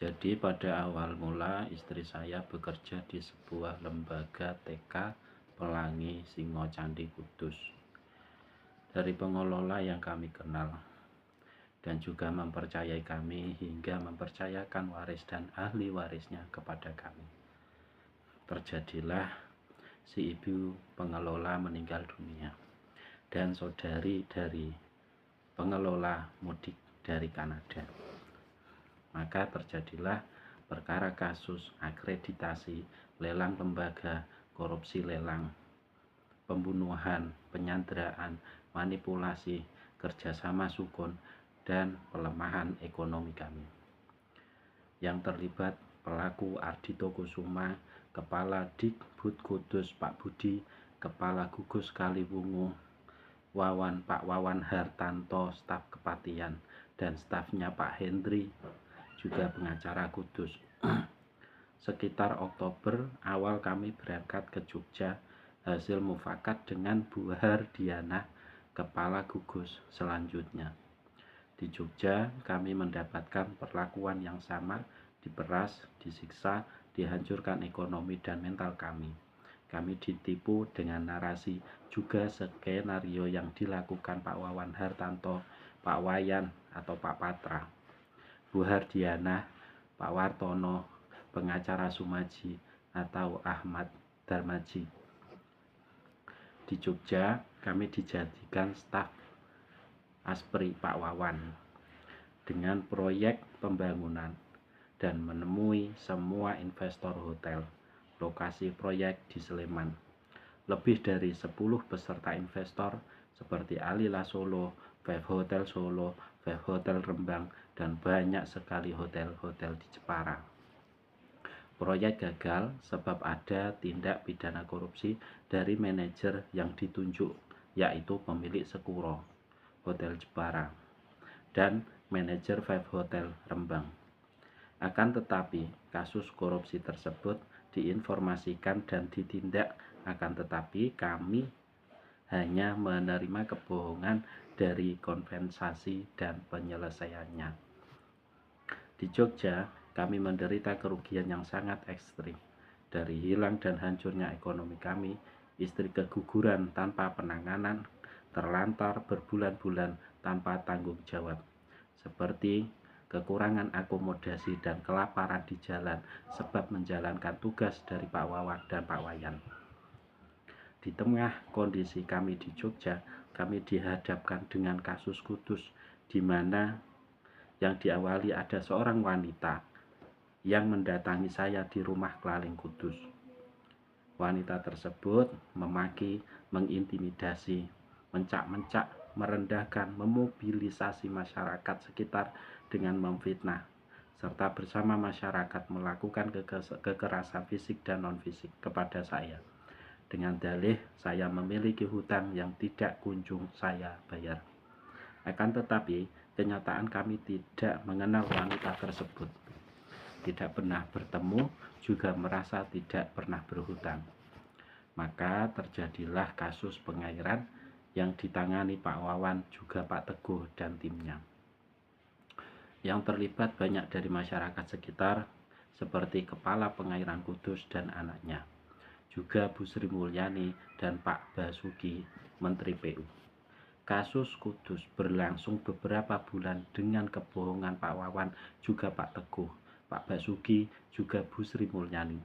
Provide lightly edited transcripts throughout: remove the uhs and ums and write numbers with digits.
Jadi pada awal mula istri saya bekerja di sebuah lembaga TK Pelangi Singo Candi Kudus. Dari pengelola yang kami kenal dan juga mempercayai kami hingga mempercayakan waris dan ahli warisnya kepada kami. Terjadilah si ibu pengelola meninggal dunia dan saudari dari pengelola mudik dari Kanada. Maka terjadilah perkara kasus akreditasi, lelang lembaga, korupsi lelang, pembunuhan, penyanderaan, manipulasi, kerjasama sukun, dan pelemahan ekonomi kami. Yang terlibat pelaku Ardhito Kusuma, Kepala Dikbud Kudus Pak Budi, Kepala Gugus Kaliwungu, Pak Wawan Hartanto, staf Kepatian, dan stafnya Pak Hendri, juga pengacara Kudus. Sekitar Oktober awal kami berangkat ke Jogja, hasil mufakat dengan Bu Hardiana, Kepala Gugus selanjutnya. Di Jogja kami mendapatkan perlakuan yang sama, diperas, disiksa, dihancurkan ekonomi dan mental kami. Kami ditipu dengan narasi juga skenario yang dilakukan Pak Wawan Hartanto, Pak Wayan atau Pak Patra, Bu Hardiana, Pak Wartono, pengacara Sumaji atau Ahmad Darmaji. Di Jogja kami dijadikan staf Aspri Pak Wawan dengan proyek pembangunan dan menemui semua investor hotel. Lokasi proyek di Sleman. Lebih dari 10 peserta investor seperti Alila Solo, Five Hotel Solo, Five Hotel Rembang, dan banyak sekali hotel-hotel di Jepara. Proyek gagal sebab ada tindak pidana korupsi dari manajer yang ditunjuk, yaitu pemilik Sekuro Hotel Jepara dan manajer Five Hotel Rembang. Akan tetapi kasus korupsi tersebut diinformasikan dan ditindak, akan tetapi kami hanya menerima kebohongan dari kompensasi dan penyelesaiannya. Di Jogja kami menderita kerugian yang sangat ekstrim. Dari hilang dan hancurnya ekonomi kami, istri keguguran tanpa penanganan, terlantar berbulan-bulan tanpa tanggung jawab, seperti kekurangan akomodasi dan kelaparan di jalan sebab menjalankan tugas dari Pak Wawan dan Pak Wayan. Di tengah kondisi kami di Jogja, kami dihadapkan dengan kasus Kudus, di mana yang diawali ada seorang wanita yang mendatangi saya di rumah Klaling Kudus. Wanita tersebut memaki, mengintimidasi, mencak-mencak, merendahkan, memobilisasi masyarakat sekitar dengan memfitnah, serta bersama masyarakat melakukan kekerasan fisik dan non-fisik kepada saya, dengan dalih saya memiliki hutang yang tidak kunjung saya bayar. Akan tetapi, kenyataan kami tidak mengenal wanita tersebut, tidak pernah bertemu, juga merasa tidak pernah berhutang. Maka terjadilah kasus pengairan yang ditangani Pak Wawan, juga Pak Teguh dan timnya. Yang terlibat banyak dari masyarakat sekitar, seperti Kepala Pengairan Kudus dan anaknya, juga Bu Sri Mulyani dan Pak Basuki, Menteri PU. Kasus Kudus berlangsung beberapa bulan dengan kebohongan Pak Wawan, juga Pak Teguh, Pak Basuki, juga Bu Sri Mulyani.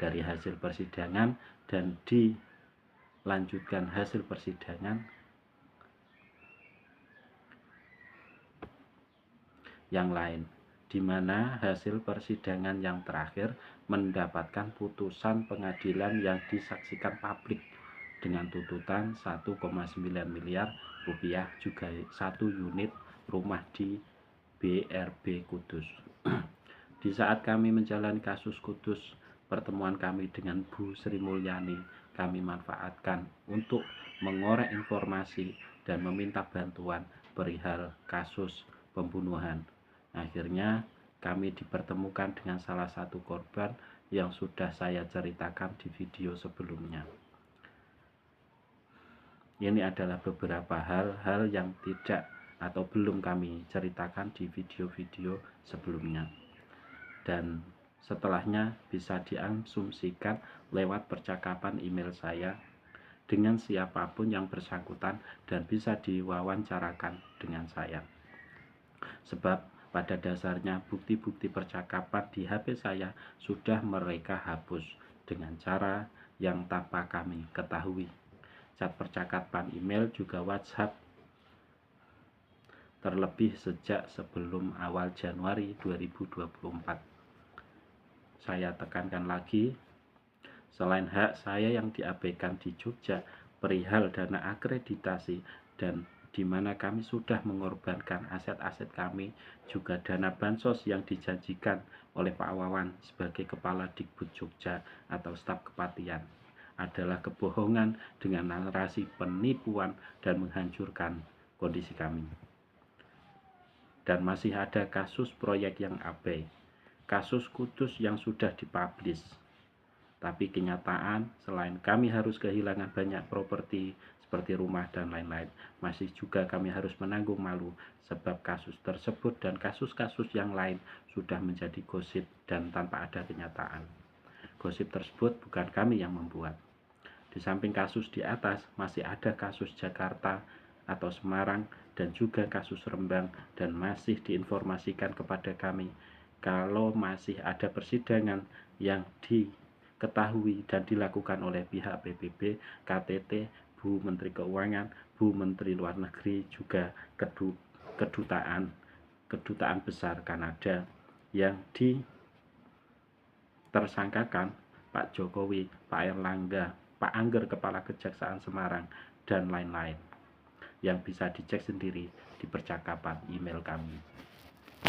Dari hasil persidangan dan dilanjutkan hasil persidangan yang lain, di mana hasil persidangan yang terakhir mendapatkan putusan pengadilan yang disaksikan publik dengan tuntutan 1,9 miliar rupiah, juga 1 unit rumah di BRB Kudus. Di saat kami menjalani kasus Kudus, pertemuan kami dengan Bu Sri Mulyani kami manfaatkan untuk mengorek informasi dan meminta bantuan perihal kasus pembunuhan. Akhirnya kami dipertemukan dengan salah satu korban yang sudah saya ceritakan di video sebelumnya. Ini adalah beberapa hal-hal yang tidak atau belum kami ceritakan di video-video sebelumnya. dan setelahnya bisa diasumsikan lewat percakapan email saya dengan siapapun yang bersangkutan dan bisa diwawancarakan dengan saya. Sebab pada dasarnya bukti-bukti percakapan di HP saya sudah mereka hapus dengan cara yang tanpa kami ketahui. Chat percakapan email juga WhatsApp, terlebih sejak sebelum awal Januari 2024. Saya tekankan lagi, selain hak saya yang diabaikan di Jogja perihal dana akreditasi dan di mana kami sudah mengorbankan aset-aset kami, juga dana bansos yang dijanjikan oleh Pak Wawan sebagai Kepala Dikbud Jogja atau staf kepatian adalah kebohongan dengan narasi penipuan dan menghancurkan kondisi kami. Dan masih ada kasus proyek yang abai, kasus Kudus yang sudah dipublish. Tapi kenyataan, selain kami harus kehilangan banyak properti seperti rumah dan lain-lain, masih juga kami harus menanggung malu sebab kasus tersebut dan kasus-kasus yang lain sudah menjadi gosip dan tanpa ada kenyataan. Gosip tersebut bukan kami yang membuat. Di samping kasus di atas, masih ada kasus Jakarta atau Semarang dan juga kasus Rembang, dan masih diinformasikan kepada kami kalau masih ada persidangan yang diketahui dan dilakukan oleh pihak PBB, KTT, Bu Menteri Keuangan, Bu Menteri Luar Negeri, juga kedutaan besar Kanada yang ditersangkakan Pak Jokowi, Pak Erlangga, Pak Angger Kepala Kejaksaan Semarang, dan lain-lain, yang bisa dicek sendiri di percakapan email kami.